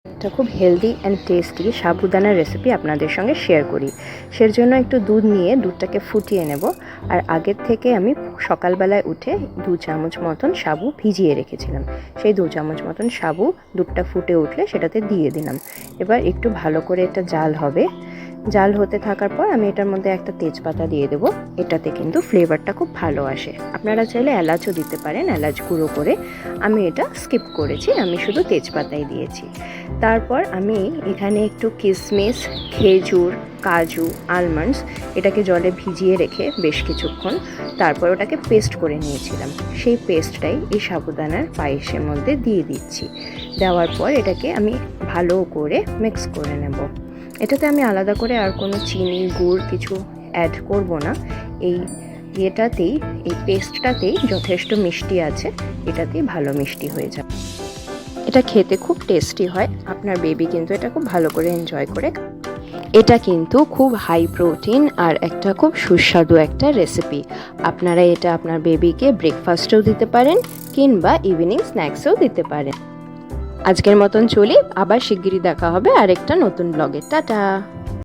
একটা খুব healthy and tasty সাবুদানার recipe আপনাদের সঙ্গে শেয়ার করি। সের জন্য একটু দুধ নিয়ে দুধটাকে ফুটিয়ে নেব। আর আগের থেকে আমি সকালবেলায় উঠে 2 চামচ মতন সাবু ভিজিয়ে রেখেছিলাম। সেই 2 চামচ মতন সাবু দুধটা ফুটে উঠলে সেটাতে দিয়ে দিলাম। এবার একটু ভালো করে এটা জাল হবে। জাল হতে থাকার পর আমি এটার মধ্যে একটা তেজপাতা দিয়ে দেবো। এটাতে কিন্তু ফ্লেভারটা খুব ভালো আসে। আপনারা চাইলে এলাচও দিতে পারেন, এলাচ গুঁড়ো করে। আমি এটা স্কিপ করেছি, আমি শুধু তেজপাতাই দিয়েছি। তারপর আমি এখানে একটু কিশমিশ, খেজুর, কাজু, আলমন্ডস এটাকে জলে ভিজিয়ে রেখে বেশ কিছুক্ষণ তারপর ওটাকে পেস্ট করে নিয়েছিলাম। সেই পেস্টটাই এই সাবুদানার পায়েসের মধ্যে দিয়ে দিচ্ছি। দেওয়ার পর এটাকে আমি ভালো করে মিক্স করে নেব। এটাতে আমি আলাদা করে আর কোনো চিনি, গুড় কিছু অ্যাড করব না। এটাতেই, এই পেস্টটাতেই যথেষ্ট মিষ্টি আছে, এটাতেই ভালো মিষ্টি হয়ে যাবে। এটা খেতে খুব টেস্টি হয়। আপনার বেবি কিন্তু এটা খুব ভালো করে এনজয় করে। এটা কিন্তু খুব হাই প্রোটিন আর একটা খুব সুস্বাদু একটা রেসিপি। আপনারা এটা আপনার বেবিকে ব্রেকফাস্টেও দিতে পারেন কিংবা ইভিনিং স্ন্যাক্সেও দিতে পারেন। আজকের মতন চলি, আবার শিগগিরই দেখা হবে আরেকটা নতুন ব্লগে। টাটা।